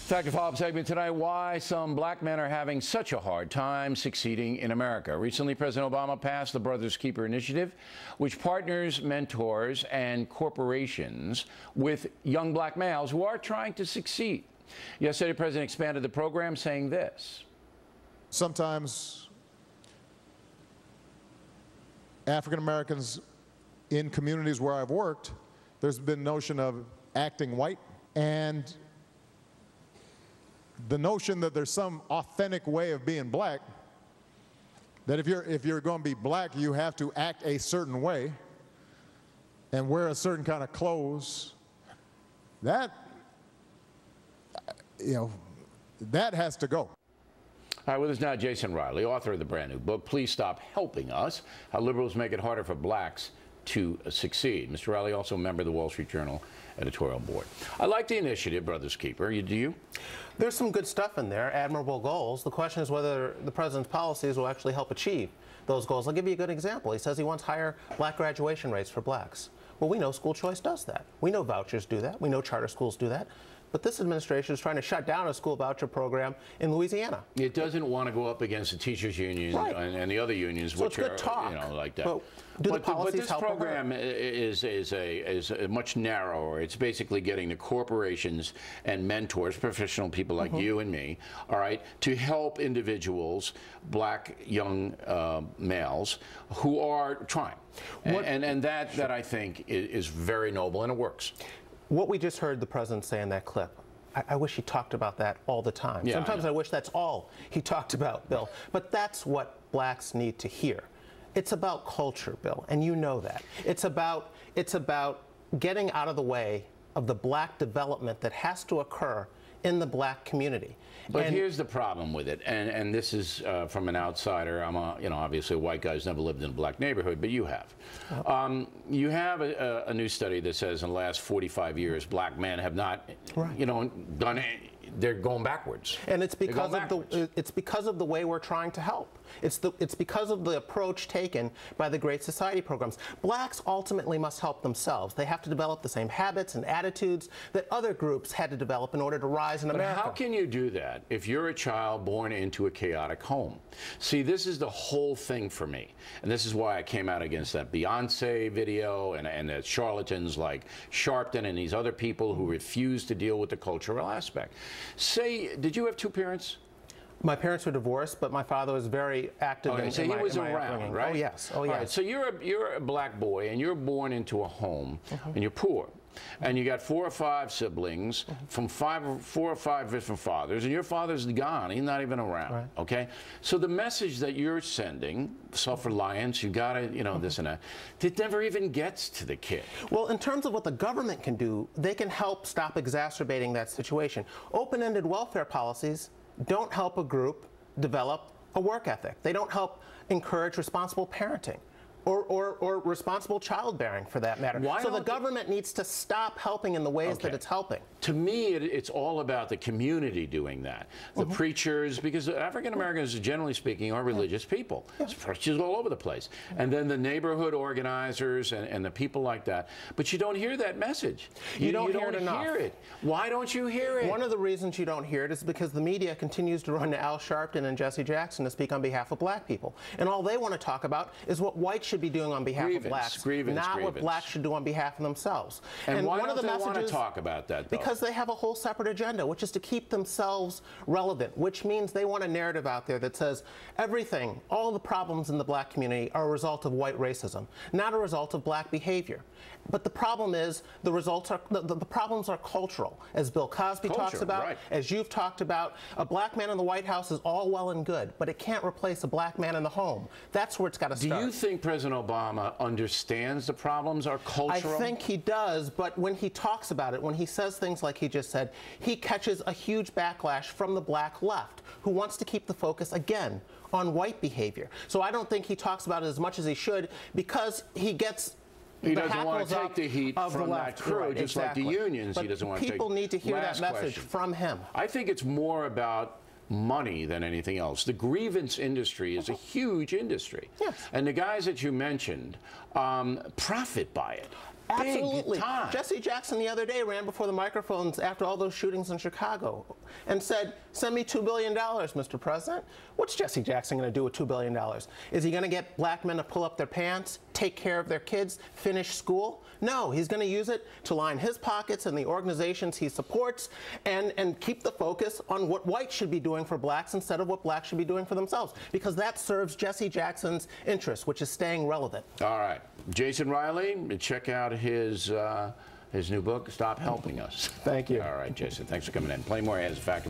Dr. Follow-up segment tonight, why some black men are having such a hard time succeeding in America. Recently, President Obama passed the Brothers Keeper Initiative, which partners, mentors, and corporations with young black males who are trying to succeed. Yesterday, the president expanded the program, saying this. Sometimes African Americans in communities where I've worked, there's been notion of acting white, and the notion that there's some authentic way of being black, that if you're going to be black, you have to act a certain way and wear a certain kind of clothes. That, that has to go. All right, with us now, Jason Riley, author of the brand new book, Please Stop Helping Us, How Liberals Make It Harder for Blacks to Succeed. Mr. Riley, also a member of the Wall Street Journal editorial board. I like the initiative, Brothers Keeper. Do you? There's some good stuff in there, admirable goals. The question is whether the president's policies will actually help achieve those goals. I'll give you a good example. He says he wants higher black graduation rates for blacks. Well, we know school choice does that. We know vouchers do that. We know charter schools do that. But this administration is trying to shut down a school voucher program in Louisiana. It doesn't want to go up against the teachers union and the other unions, so which it's good talk, like that. But this program is much narrower. It's basically getting the corporations and mentors, professional people like you and me, all right, to help individuals, black young males, who are trying. And that I think is very noble, and it works. What we just heard the president say in that clip, I wish he talked about that all the time. Yeah, Sometimes I wish that's all he talked about, Bill. But that's what blacks need to hear. It's about culture, Bill, and you know that. It's about getting out of the way of the black development that has to occur in the black community. But here's the problem with it, and this is from an outsider. I'm obviously a white guy who's never lived in a black neighborhood, but you have. You have a new study that says in the last 45 years, black men have not, done it. They're going backwards. And it's because of the way we're trying to help. It's because of the approach taken by the Great Society programs. Blacks ultimately must help themselves. They have to develop the same habits and attitudes that other groups had to develop in order to rise in America. But how can you do that if you're a child born into a chaotic home? See, this is the whole thing for me. And this is why I came out against that Beyonce video and the charlatans like Sharpton and these other people who refuse to deal with the cultural aspect. Say, did you have two parents? My parents were divorced, but my father was very active in so in he my, was in my around, upbringing. right? Oh, yes. Oh, yes. All right, so you're a black boy, and you're born into a home, and you're poor. And you got 4 or 5 siblings from 4 or 5 different fathers, and your father's gone. He's not even around, okay? So the message that you're sending, self-reliance, you got to, this and that, it never even gets to the kid. Well, in terms of what the government can do, they can help stop exacerbating that situation. Open-ended welfare policies don't help a group develop a work ethic. They don't help encourage responsible parenting. Or responsible childbearing, for that matter. So the government needs to stop helping in the ways that it's helping. To me, it's all about the community doing that. The preachers, because African Americans, generally speaking, are religious people. There's preachers all over the place. And then the neighborhood organizers and the people like that. But you don't hear that message. You don't hear it enough. Why don't you hear it? One of the reasons you don't hear it is because the media continues to run to Al Sharpton and Jesse Jackson to speak on behalf of black people. And all they want to talk about is what whites should be doing on behalf of blacks, not what blacks should do on behalf of themselves. And why don't they want to talk about that, though? Because they have a whole separate agenda, which is to keep themselves relevant, which means they want a narrative out there that says everything, all the problems in the black community are a result of white racism, not a result of black behavior. But the problem is the problems are cultural, as Bill Cosby talks about, as you've talked about. A black man in the White House is all well and good, but it can't replace a black man in the home. That's where it's got to start. Do you think President Obama understands the problems are cultural? I think he does, but when he talks about it, when he says things like he just said, he catches a huge backlash from the black left, who wants to keep the focus, again, on white behavior. So I don't think he talks about it as much as he should, because he gets He doesn't want to take the heat from that crew, just like the unions. He doesn't want to take. People need to hear that message from him. I think it's more about money than anything else. The grievance industry is a huge industry. Yes. And the guys that you mentioned profit by it. Absolutely. time. Jesse Jackson the other day ran before the microphones after all those shootings in Chicago and said, send me $2 billion, Mr. President. What's Jesse Jackson going to do with $2 billion? Is he going to get black men to pull up their pants, take care of their kids, finish school? No, he's going to use it to line his pockets and the organizations he supports and keep the focus on what whites should be doing for blacks instead of what blacks should be doing for themselves, because that serves Jesse Jackson's interest, which is staying relevant. All right. Jason Riley, check out his new book, Stop Helping Us. Thank you. All right, Jason, thanks for coming in. Plenty more ahead as a fact.